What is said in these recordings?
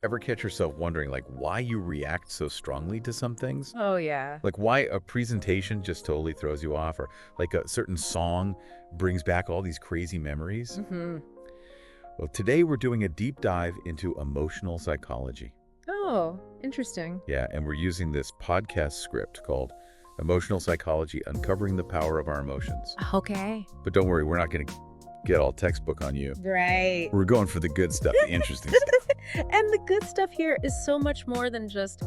Ever catch yourself wondering, like, why you react so strongly to some things? Oh, yeah. Like, why a presentation just totally throws you off, or like a certain song brings back all these crazy memories? Well, today we're doing a deep dive into emotional psychology. Oh, interesting. Yeah, and we're using this podcast script called Emotional Psychology, Uncovering the Power of Our Emotions. Okay. But don't worry, we're not going to get all textbook on you. Right. We're going for the good stuff, the interesting stuff. And the good stuff here is so much more than just,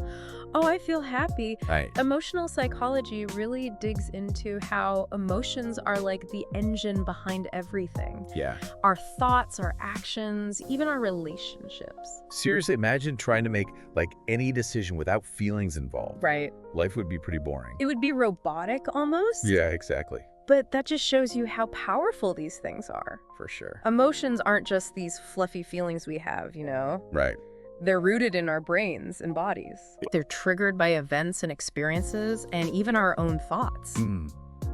oh, I feel happy. Right. Emotional psychology really digs into how emotions are like the engine behind everything. Yeah. Our thoughts, our actions, even our relationships. Seriously, imagine trying to make like any decision without feelings involved. Right. Life would be pretty boring. It would be robotic almost. Yeah, exactly. But that just shows you how powerful these things are. For sure. Emotions aren't just these fluffy feelings we have, you know? Right. They're rooted in our brains and bodies. They're triggered by events and experiences and even our own thoughts.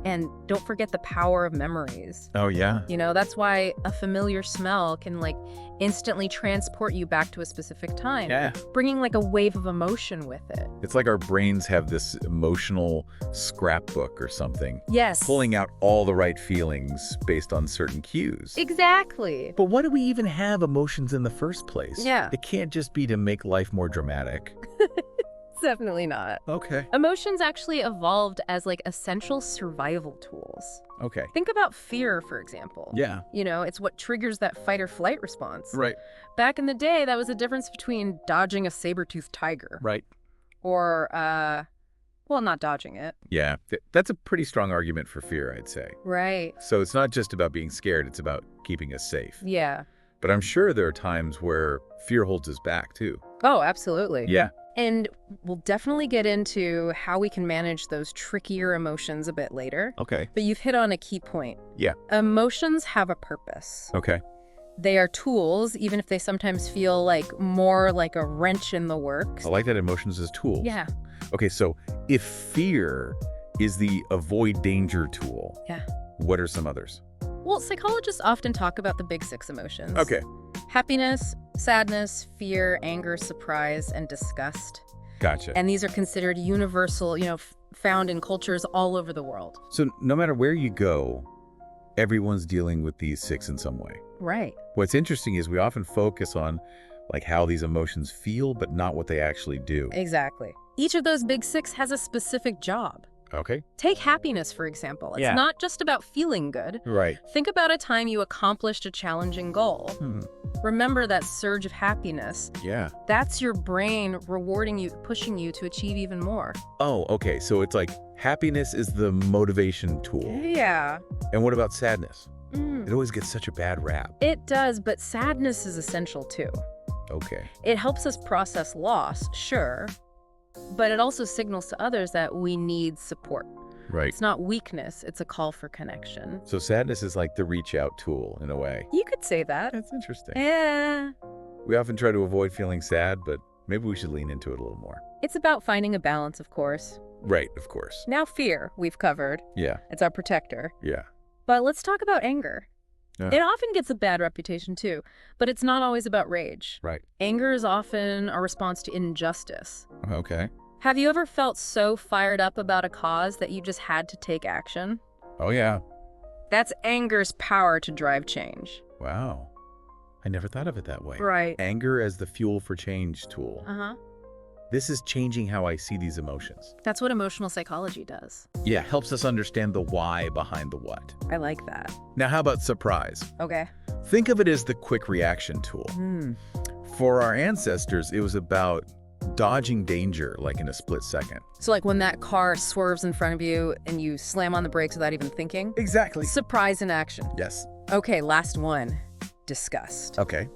And don't forget the power of memories. Oh, yeah? You know, that's why a familiar smell can like instantly transport you back to a specific time. Yeah. Bringing like a wave of emotion with it. It's like our brains have this emotional scrapbook or something. Yes. Pulling out all the right feelings based on certain cues. Exactly. But why do we even have emotions in the first place? Yeah. It can't just be to make life more dramatic. Definitely not. Okay. Emotions actually evolved as like essential survival tools. Okay. Think about fear, for example. Yeah. You know, it's what triggers that fight or flight response. Right. Back in the day, that was the difference between dodging a saber-toothed tiger Right. or, well, not dodging it. Yeah. That's a pretty strong argument for fear, I'd say. Right. So it's not just about being scared, it's about keeping us safe. Yeah. But I'm sure there are times where fear holds us back, too. Oh, absolutely. Yeah. And we'll definitely get into how we can manage those trickier emotions a bit later. Okay. But you've hit on a key point. Yeah. Emotions have a purpose. Okay. They are tools, even if they sometimes feel like more like a wrench in the works. I like that emotions as tools. Yeah. Okay, so if fear is the avoid danger tool, Yeah. what are some others? Well, psychologists often talk about the big six emotions. Okay. Happiness, sadness, fear, anger, surprise, and disgust. Gotcha. And these are considered universal, you know, found in cultures all over the world. So no matter where you go, everyone's dealing with these six in some way. Right. What's interesting is we often focus on like how these emotions feel, but not what they actually do. Exactly. Each of those big six has a specific job. Okay. Take happiness, for example. It's Yeah. not just about feeling good. Right. Think about a time you accomplished a challenging goal. Remember that surge of happiness. Yeah. That's your brain rewarding you, pushing you to achieve even more. Oh, okay. So it's like happiness is the motivation tool. Yeah. And what about sadness? It always gets such a bad rap. It does, but sadness is essential too. Okay. It helps us process loss, sure, but it also signals to others that we need support. Right. It's not weakness, it's a call for connection. So sadness is like the reach out tool in a way. You could say that. That's interesting. Yeah. We often try to avoid feeling sad, but maybe we should lean into it a little more. It's about finding a balance, of course. Right, of course. Now fear, we've covered. Yeah, It's our protector. yeah. But let's talk about anger. Yeah. It often gets a bad reputation too, but it's not always about rage. Right. Anger is often a response to injustice. Okay. Have you ever felt so fired up about a cause that you just had to take action? Oh, yeah. That's anger's power to drive change. Wow. I never thought of it that way. Right. Anger as the fuel for change tool. Uh-huh. This is changing how I see these emotions. That's what emotional psychology does. Yeah, helps us understand the why behind the what. I like that. Now, how about surprise? Okay. Think of it as the quick reaction tool. For our ancestors, it was about dodging danger like in a split second. So like when that car swerves in front of you and you slam on the brakes without even thinking? Exactly. Surprise in action. Yes. Okay, last one. Disgust. Okay.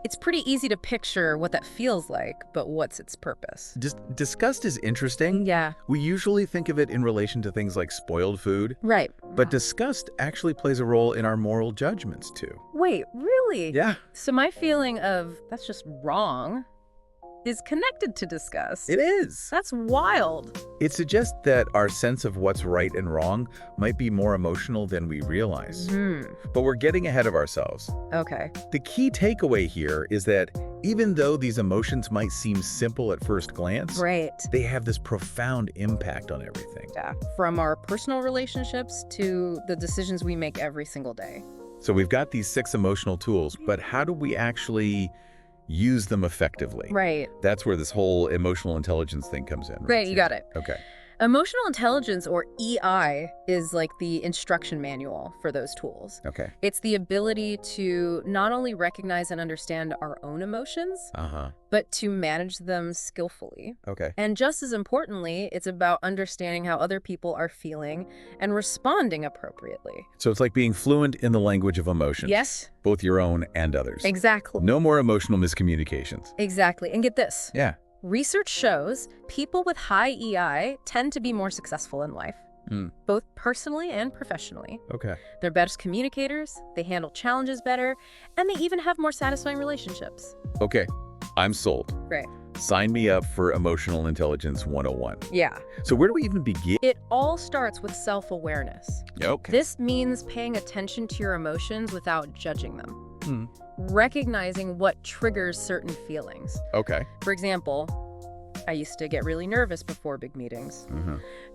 It's pretty easy to picture what that feels like, but what's its purpose? Disgust is interesting. Yeah. We usually think of it in relation to things like spoiled food, Right. but disgust actually plays a role in our moral judgments too. Wait, really? Yeah. So my feeling of that's just wrong is connected to disgust. It is. That's wild. It suggests that our sense of what's right and wrong might be more emotional than we realize. But we're getting ahead of ourselves. Okay. The key takeaway here is that even though these emotions might seem simple at first glance, Right. they have this profound impact on everything. Yeah. From our personal relationships to the decisions we make every single day. So we've got these 6 emotional tools, but how do we actually use them effectively? Right. That's where this whole emotional intelligence thing comes in. Right, you got it. Okay. Emotional intelligence, or EI, is like the instruction manual for those tools. Okay. It's the ability to not only recognize and understand our own emotions, but to manage them skillfully. Okay. And just as importantly, it's about understanding how other people are feeling and responding appropriately. So it's like being fluent in the language of emotions. Yes, Both your own and others. exactly. No more emotional miscommunications. Exactly. And get this. Yeah. Research shows people with high EI tend to be more successful in life, both personally and professionally. Okay. They're better communicators, they handle challenges better, and they even have more satisfying relationships. Okay. I'm sold. Right. Sign me up for Emotional Intelligence 101. Yeah. So where do we even begin? It all starts with self-awareness. Okay. This means paying attention to your emotions without judging them. Recognizing what triggers certain feelings. Okay. For example, I used to get really nervous before big meetings.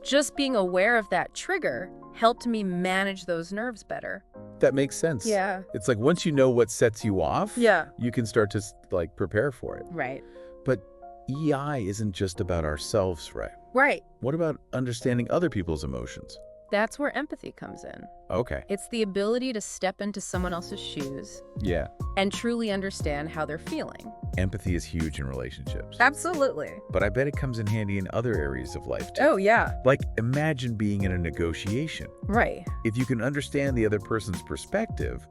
Just being aware of that trigger helped me manage those nerves better. That makes sense. Yeah. It's like once you know what sets you off, Yeah. you can start to like prepare for it. Right. But EI isn't just about ourselves, right? Right. What about understanding other people's emotions? That's where empathy comes in. Okay. It's the ability to step into someone else's shoes Yeah. and truly understand how they're feeling. Empathy is huge in relationships. Absolutely. But I bet it comes in handy in other areas of life too. Oh, yeah. Like imagine being in a negotiation. Right. If you can understand the other person's perspective,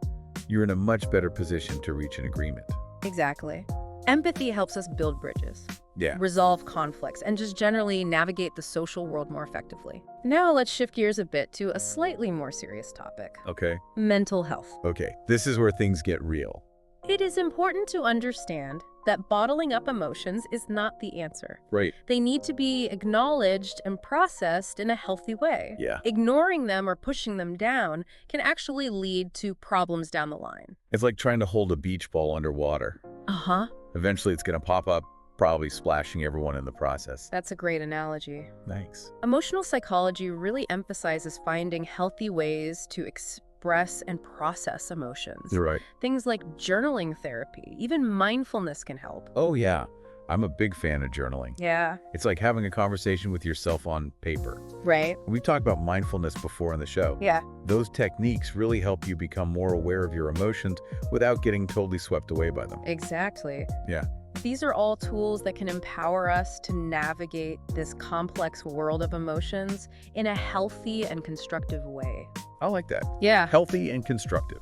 you're in a much better position to reach an agreement. Exactly. Empathy helps us build bridges, Yeah. resolve conflicts, and just generally navigate the social world more effectively. Now let's shift gears a bit to a slightly more serious topic. Okay. Mental health. Okay. This is where things get real. It is important to understand that bottling up emotions is not the answer. Right. They need to be acknowledged and processed in a healthy way. Yeah. Ignoring them or pushing them down can actually lead to problems down the line. It's like trying to hold a beach ball underwater. Uh-huh. Eventually it's going to pop up, probably splashing everyone in the process. That's a great analogy. Thanks. Emotional psychology really emphasizes finding healthy ways to express and process emotions. You're right. Things like journaling therapy, even mindfulness can help. Oh, yeah. I'm a big fan of journaling. Yeah. It's like having a conversation with yourself on paper. Right. We've talked about mindfulness before on the show. Yeah. Those techniques really help you become more aware of your emotions without getting totally swept away by them. Exactly. Yeah. These are all tools that can empower us to navigate this complex world of emotions in a healthy and constructive way. I like that. Yeah. Healthy and constructive.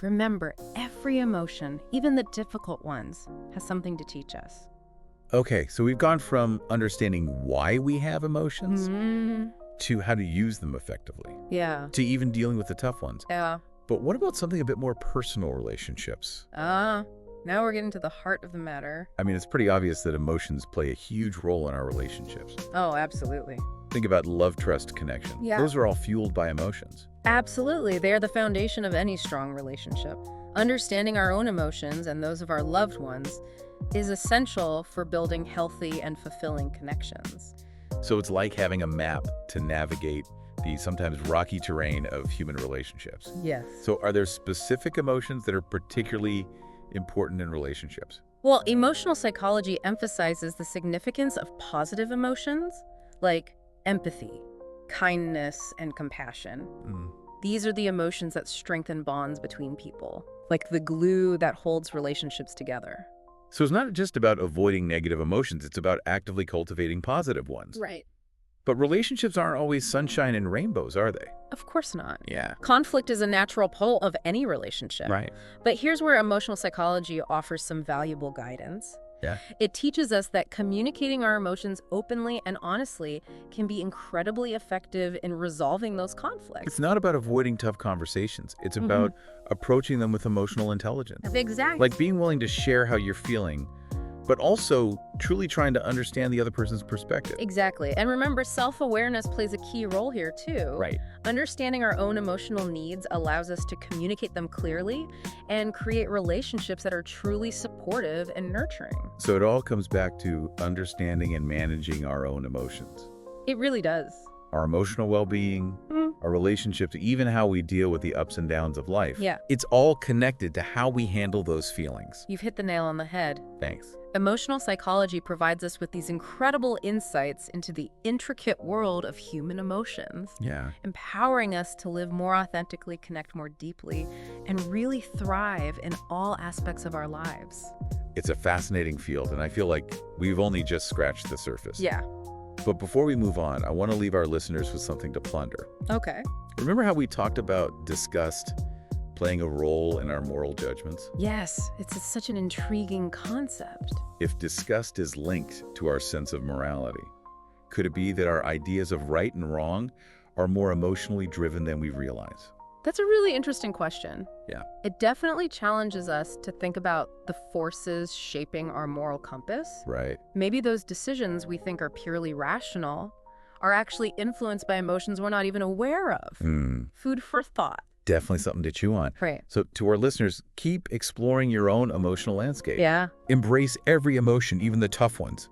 Remember, every emotion, even the difficult ones, has something to teach us. Okay, so we've gone from understanding why we have emotions to how to use them effectively, Yeah. to even dealing with the tough ones. Yeah. But what about something a bit more personal relationships? Now we're getting to the heart of the matter. I mean, it's pretty obvious that emotions play a huge role in our relationships. Oh, absolutely. Think about love, trust, connection. Yeah. Those are all fueled by emotions. Absolutely. They are the foundation of any strong relationship. Understanding our own emotions and those of our loved ones is essential for building healthy and fulfilling connections. So it's like having a map to navigate the sometimes rocky terrain of human relationships. Yes. So are there specific emotions that are particularly important in relationships? Well, emotional psychology emphasizes the significance of positive emotions like empathy, kindness, and compassion. These are the emotions that strengthen bonds between people, like the glue that holds relationships together. So it's not just about avoiding negative emotions, it's about actively cultivating positive ones. Right. But relationships aren't always sunshine and rainbows, are they? Of course not. Yeah. Conflict is a natural pull of any relationship. Right. But here's where emotional psychology offers some valuable guidance. Yeah. It teaches us that communicating our emotions openly and honestly can be incredibly effective in resolving those conflicts. It's not about avoiding tough conversations. It's about approaching them with emotional intelligence. Exactly. Like being willing to share how you're feeling but also truly trying to understand the other person's perspective. Exactly. And remember, self-awareness plays a key role here too. Right. Understanding our own emotional needs allows us to communicate them clearly and create relationships that are truly supportive and nurturing. So it all comes back to understanding and managing our own emotions. It really does. Our emotional well-being, our relationships, even how we deal with the ups and downs of life. Yeah. It's all connected to how we handle those feelings. You've hit the nail on the head. Thanks. Emotional psychology provides us with these incredible insights into the intricate world of human emotions, Yeah. empowering us to live more authentically, connect more deeply, and really thrive in all aspects of our lives. It's a fascinating field, and I feel like we've only just scratched the surface. Yeah. But before we move on, I want to leave our listeners with something to ponder. Okay. Remember how we talked about disgust playing a role in our moral judgments? Yes, it's such an intriguing concept. If disgust is linked to our sense of morality, could it be that our ideas of right and wrong are more emotionally driven than we realize? That's a really interesting question. Yeah. It definitely challenges us to think about the forces shaping our moral compass. Right. Maybe those decisions we think are purely rational are actually influenced by emotions we're not even aware of. Food for thought. Definitely something to chew on. Right. So to our listeners, keep exploring your own emotional landscape. Yeah. Embrace every emotion, even the tough ones,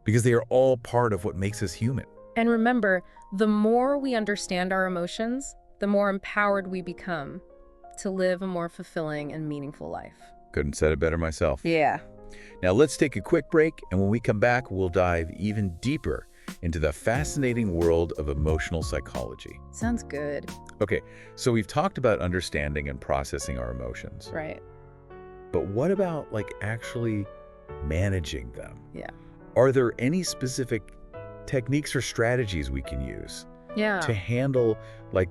because they are all part of what makes us human. And remember, the more we understand our emotions, the more empowered we become to live a more fulfilling and meaningful life. Couldn't said it better myself. Yeah. Now let's take a quick break, and when we come back, we'll dive even deeper into the fascinating world of emotional psychology. Sounds good. Okay, so we've talked about understanding and processing our emotions. Right. But what about actually managing them? Yeah. Are there any specific techniques or strategies we can use Yeah. to handle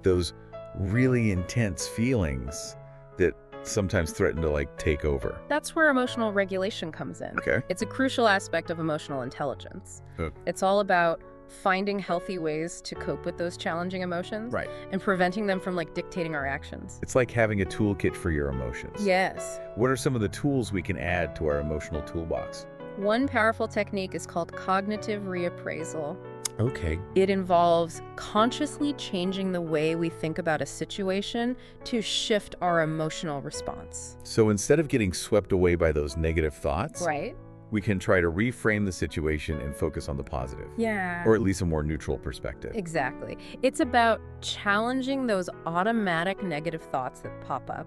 those really intense feelings that sometimes threaten to take over? That's where emotional regulation comes in. Okay. It's a crucial aspect of emotional intelligence. Oh. It's all about finding healthy ways to cope with those challenging emotions Right. and preventing them from dictating our actions. It's like having a toolkit for your emotions. Yes. What are some of the tools we can add to our emotional toolbox? One powerful technique is called cognitive reappraisal. Okay. It involves consciously changing the way we think about a situation to shift our emotional response. So instead of getting swept away by those negative thoughts, Right? we can try to reframe the situation and focus on the positive. Yeah. Or at least a more neutral perspective. Exactly. It's about challenging those automatic negative thoughts that pop up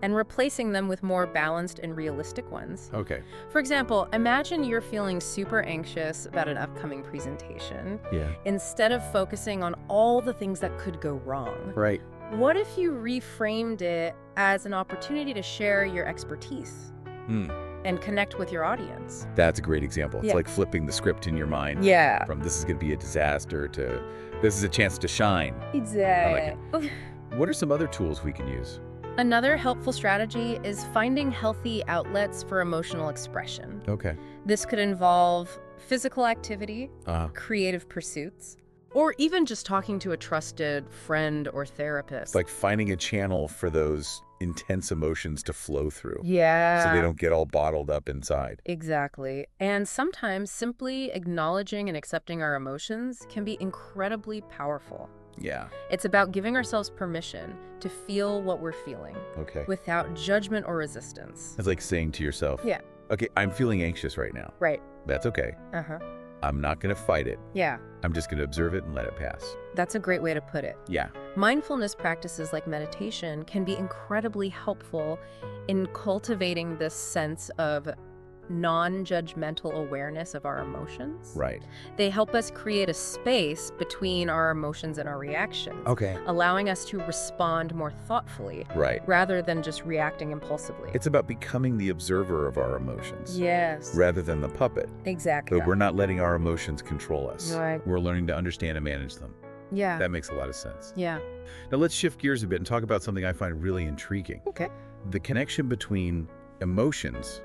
and replacing them with more balanced and realistic ones. Okay. For example, imagine you're feeling super anxious about an upcoming presentation. Yeah. Instead of focusing on all the things that could go wrong, Right. what if you reframed it as an opportunity to share your expertise and connect with your audience? That's a great example. It's Yeah. like flipping the script in your mind Yeah. from this is going to be a disaster to this is a chance to shine. Exactly. What are some other tools we can use? Another helpful strategy is finding healthy outlets for emotional expression. Okay. This could involve physical activity, creative pursuits, or even just talking to a trusted friend or therapist. It's like finding a channel for those intense emotions to flow through. Yeah. So they don't get all bottled up inside. Exactly. And sometimes simply acknowledging and accepting our emotions can be incredibly powerful. Yeah. It's about giving ourselves permission to feel what we're feeling Okay. without judgment or resistance. It's like saying to yourself, Yeah. okay, I'm feeling anxious right now. Right. That's okay. I'm not going to fight it. Yeah. I'm just going to observe it and let it pass. That's a great way to put it. Yeah. Mindfulness practices like meditation can be incredibly helpful in cultivating this sense of non-judgmental awareness of our emotions. Right. They help us create a space between our emotions and our reactions, Okay. allowing us to respond more thoughtfully Right. rather than just reacting impulsively. It's about becoming the observer of our emotions Yes. rather than the puppet. Exactly. But we're not letting our emotions control us. Right. We're learning to understand and manage them. Yeah. That makes a lot of sense. Yeah. Now let's shift gears a bit and talk about something I find really intriguing. Okay. The connection between emotions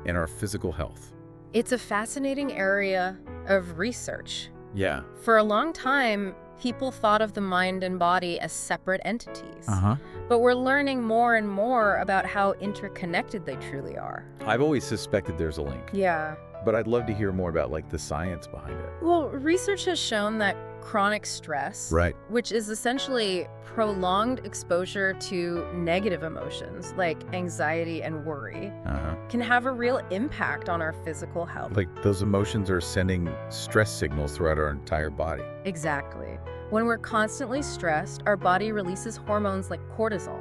and our physical health. It's a fascinating area of research. Yeah. For a long time, people thought of the mind and body as separate entities. But we're learning more and more about how interconnected they truly are. I've always suspected there's a link, Yeah. but I'd love to hear more about like the science behind it. Well, research has shown that chronic stress, Right. which is essentially prolonged exposure to negative emotions like anxiety and worry, can have a real impact on our physical health. Like those emotions are sending stress signals throughout our entire body. Exactly. When we're constantly stressed, our body releases hormones like cortisol,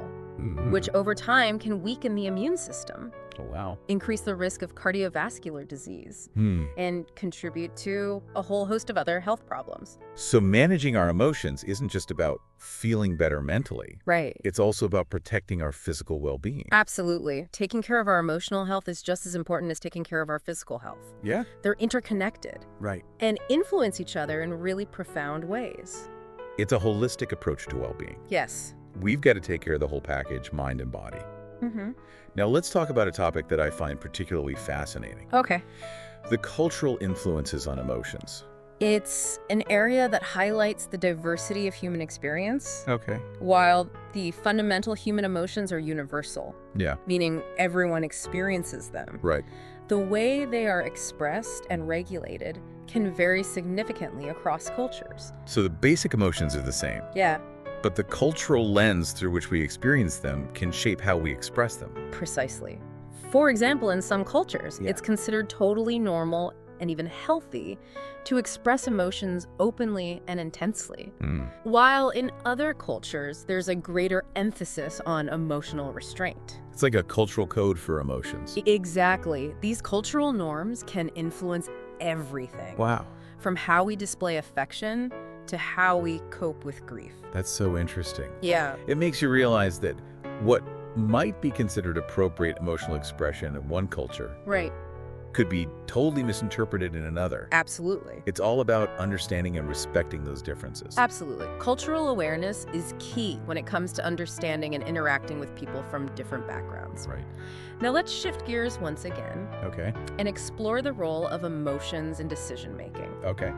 which over time can weaken the immune system, Oh, wow. increase the risk of cardiovascular disease, and contribute to a whole host of other health problems. So managing our emotions isn't just about feeling better mentally. Right. It's also about protecting our physical well-being. Absolutely. Taking care of our emotional health is just as important as taking care of our physical health. Yeah. They're interconnected Right. and influence each other in really profound ways. It's a holistic approach to well-being. Yes. We've got to take care of the whole package, mind and body. Now let's talk about a topic that I find particularly fascinating. Okay. The cultural influences on emotions. It's an area that highlights the diversity of human experience, Okay. while the fundamental human emotions are universal, Yeah. meaning everyone experiences them. Right. The way they are expressed and regulated can vary significantly across cultures. So the basic emotions are the same, Yeah, but the cultural lens through which we experience them can shape how we express them. precisely. For example, in some cultures, Yeah. it's considered totally normal and even healthy to express emotions openly and intensely. While in other cultures, there's a greater emphasis on emotional restraint. It's like a cultural code for emotions. Exactly. These cultural norms can influence everything, Wow. from how we display affection to how we cope with grief. That's so interesting. Yeah. It makes you realize that what might be considered appropriate emotional expression in one culture Right. could be totally misinterpreted in another. Absolutely. It's all about understanding and respecting those differences. Absolutely. Cultural awareness is key when it comes to understanding and interacting with people from different backgrounds. Right. Now let's shift gears once again Okay. and explore the role of emotions in decision-making. Okay.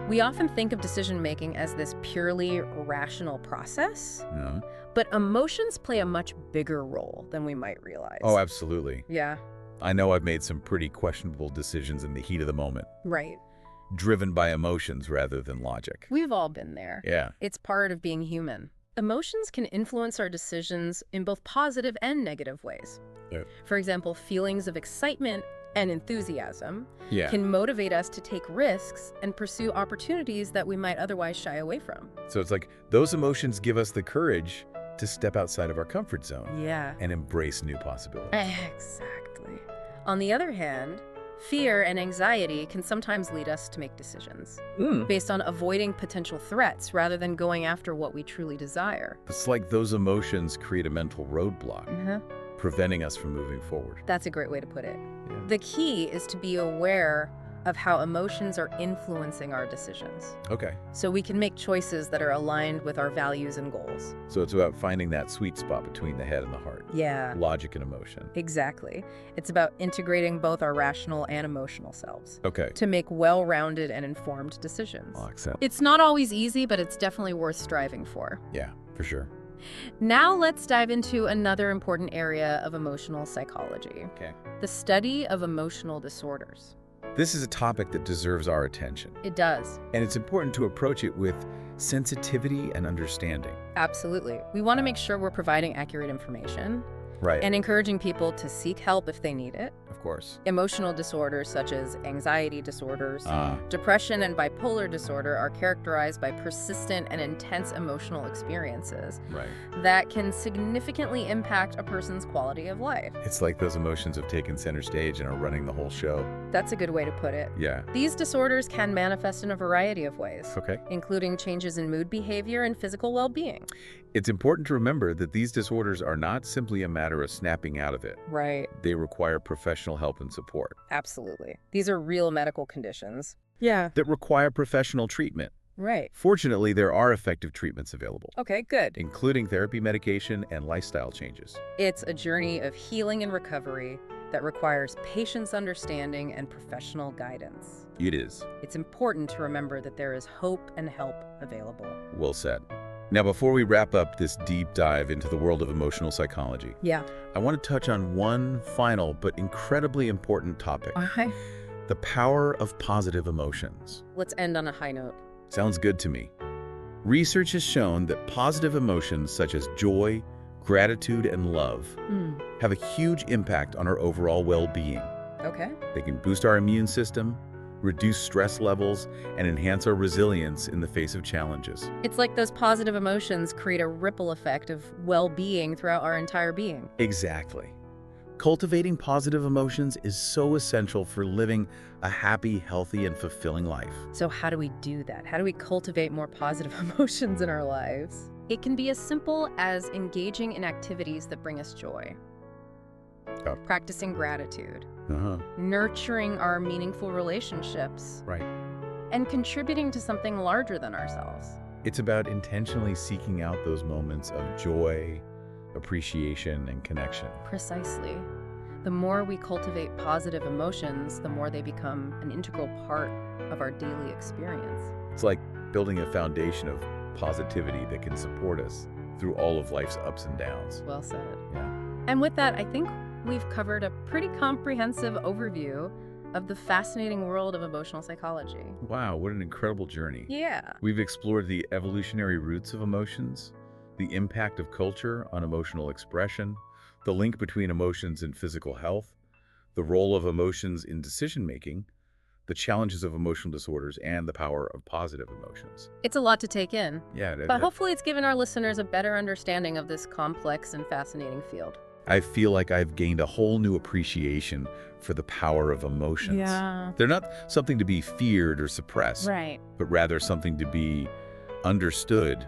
We often think of decision-making as this purely rational process, No. but emotions play a much bigger role than we might realize. Oh, absolutely. Yeah, I know I've made some pretty questionable decisions in the heat of the moment, right. driven by emotions rather than logic. We've all been there. Yeah. It's part of being human. Emotions can influence our decisions in both positive and negative ways. Yeah. For example, feelings of excitement and enthusiasm Yeah. can motivate us to take risks and pursue opportunities that we might otherwise shy away from. So it's like those emotions give us the courage to step outside of our comfort zone Yeah. and embrace new possibilities. Exactly. On the other hand, fear and anxiety can sometimes lead us to make decisions based on avoiding potential threats rather than going after what we truly desire. It's like those emotions create a mental roadblock, preventing us from moving forward. That's a great way to put it. Yeah. The key is to be aware of how emotions are influencing our decisions, Okay. so we can make choices that are aligned with our values and goals. So it's about finding that sweet spot between the head and the heart, Yeah, logic and emotion. exactly. It's about integrating both our rational and emotional selves Okay. to make well-rounded and informed decisions. I'll accept. It's not always easy, but it's definitely worth striving for. Yeah, for sure. Now let's dive into another important area of emotional psychology, Okay. the study of emotional disorders. This is a topic that deserves our attention, It does. and it's important to approach it with sensitivity and understanding. Absolutely. We want to make sure we're providing accurate information Right. and encouraging people to seek help if they need it. Of course. Emotional disorders such as anxiety disorders, Ah. depression, and bipolar disorder are characterized by persistent and intense emotional experiences Right. that can significantly impact a person's quality of life. It's like those emotions have taken center stage and are running the whole show. That's a good way to put it. Yeah. These disorders can manifest in a variety of ways, Okay. including changes in mood behavior and physical well-being. It's important to remember that these disorders are not simply a matter of snapping out of it. Right. They require professional help and support Absolutely. These are real medical conditions. Yeah. that require professional treatment. Right. Fortunately, there are effective treatments available, Okay, good. including therapy, medication, and lifestyle changes. It's a journey of healing and recovery that requires patience, understanding, and professional guidance. It is. It's important to remember that there is hope and help available. Well said. Now, before we wrap up this deep dive into the world of emotional psychology, Yeah. I want to touch on one final but incredibly important topic. Okay. The power of positive emotions. Let's end on a high note. Sounds good to me. Research has shown that positive emotions such as joy, gratitude, and love have a huge impact on our overall well-being. Okay. They can boost our immune system, reduce stress levels, and enhance our resilience in the face of challenges. It's like those positive emotions create a ripple effect of well-being throughout our entire being. Exactly. Cultivating positive emotions is so essential for living a happy, healthy, and fulfilling life. So how do we do that? How do we cultivate more positive emotions in our lives? It can be as simple as engaging in activities that bring us joy, practicing gratitude, nurturing our meaningful relationships, Right. and contributing to something larger than ourselves. It's about intentionally seeking out those moments of joy, appreciation, and connection. Precisely. The more we cultivate positive emotions, the more they become an integral part of our daily experience. It's like building a foundation of positivity that can support us through all of life's ups and downs. Well said. Yeah. And with that, I think we've covered a pretty comprehensive overview of the fascinating world of emotional psychology. Wow, what an incredible journey. Yeah. We've explored the evolutionary roots of emotions, the impact of culture on emotional expression, the link between emotions and physical health, the role of emotions in decision-making, the challenges of emotional disorders, and the power of positive emotions. It's a lot to take in, Yeah, but hopefully it's given our listeners a better understanding of this complex and fascinating field. I feel like I've gained a whole new appreciation for the power of emotions. Yeah. They're not something to be feared or suppressed, Right. but rather something to be understood,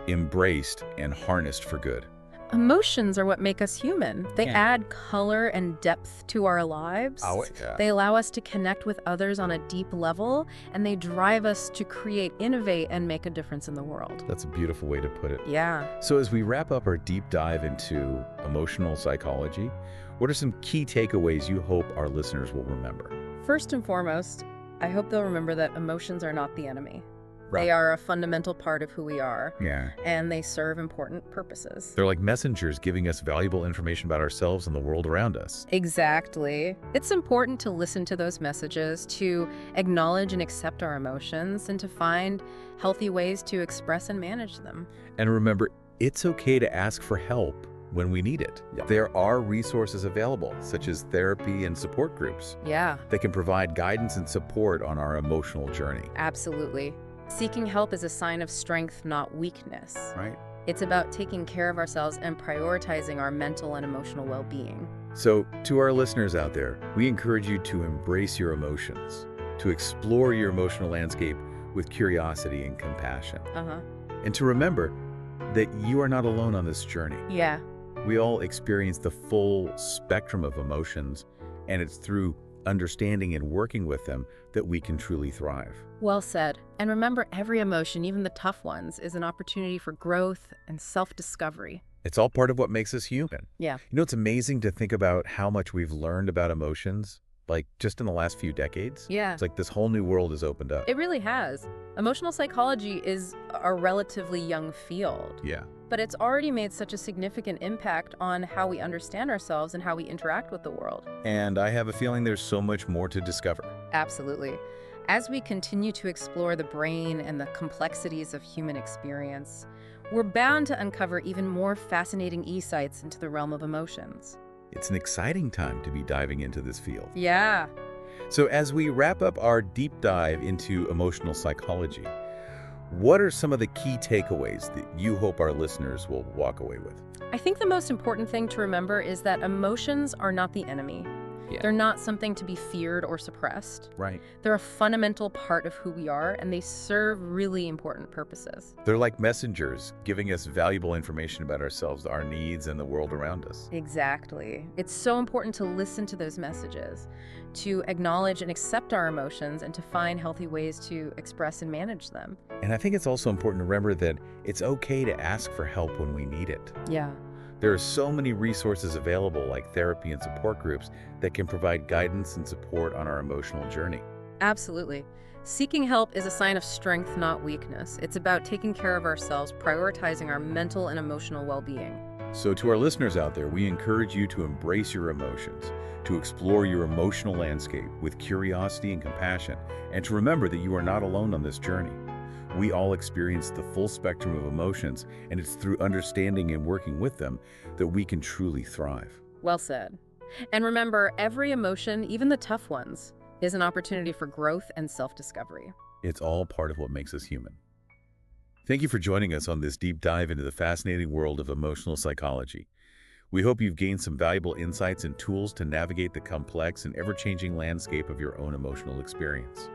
embraced, and harnessed for good. Emotions are what make us human. They Yeah. add color and depth to our lives. Yeah. They allow us to connect with others on a deep level, and they drive us to create, innovate, and make a difference in the world. That's a beautiful way to put it. Yeah. So as we wrap up our deep dive into emotional psychology, what are some key takeaways you hope our listeners will remember? First and foremost, I hope they'll remember that emotions are not the enemy. Right. They are a fundamental part of who we are, Yeah. and they serve important purposes. They're like messengers giving us valuable information about ourselves and the world around us. Exactly. It's important to listen to those messages, to acknowledge and accept our emotions, and to find healthy ways to express and manage them. And remember, it's okay to ask for help when we need it. There are resources available, such as therapy and support groups, Yeah, that can provide guidance and support on our emotional journey. absolutely. Seeking help is a sign of strength, not weakness. Right? It's about taking care of ourselves and prioritizing our mental and emotional well-being. So, to our listeners out there, we encourage you to embrace your emotions, to explore your emotional landscape with curiosity and compassion, and to remember that you are not alone on this journey. Yeah. We all experience the full spectrum of emotions, and it's through understanding and working with them that we can truly thrive. Well said. And remember, every emotion, even the tough ones, is an opportunity for growth and self-discovery. It's all part of what makes us human. Yeah. You know, it's amazing to think about how much we've learned about emotions, like just in the last few decades. Yeah. It's like this whole new world has opened up. It really has. Emotional psychology is a relatively young field, Yeah. but it's already made such a significant impact on how we understand ourselves and how we interact with the world. And I have a feeling there's so much more to discover. Absolutely. As we continue to explore the brain and the complexities of human experience, we're bound to uncover even more fascinating insights into the realm of emotions. It's an exciting time to be diving into this field. Yeah. So as we wrap up our deep dive into emotional psychology, what are some of the key takeaways that you hope our listeners will walk away with? I think the most important thing to remember is that emotions are not the enemy. Yeah. They're not something to be feared or suppressed. Right. They're a fundamental part of who we are, and they serve really important purposes. They're like messengers giving us valuable information about ourselves, our needs, and the world around us. Exactly. It's so important to listen to those messages, to acknowledge and accept our emotions, and to find healthy ways to express and manage them. And I think it's also important to remember that it's okay to ask for help when we need it. Yeah. There are so many resources available, like therapy and support groups, that can provide guidance and support on our emotional journey. Absolutely. Seeking help is a sign of strength, not weakness. It's about taking care of ourselves, prioritizing our mental and emotional well-being. So to our listeners out there, we encourage you to embrace your emotions, to explore your emotional landscape with curiosity and compassion, and to remember that you are not alone on this journey. We all experience the full spectrum of emotions, and it's through understanding and working with them that we can truly thrive. Well said. And remember, every emotion, even the tough ones, is an opportunity for growth and self-discovery. It's all part of what makes us human. Thank you for joining us on this deep dive into the fascinating world of emotional psychology. We hope you've gained some valuable insights and tools to navigate the complex and ever-changing landscape of your own emotional experience.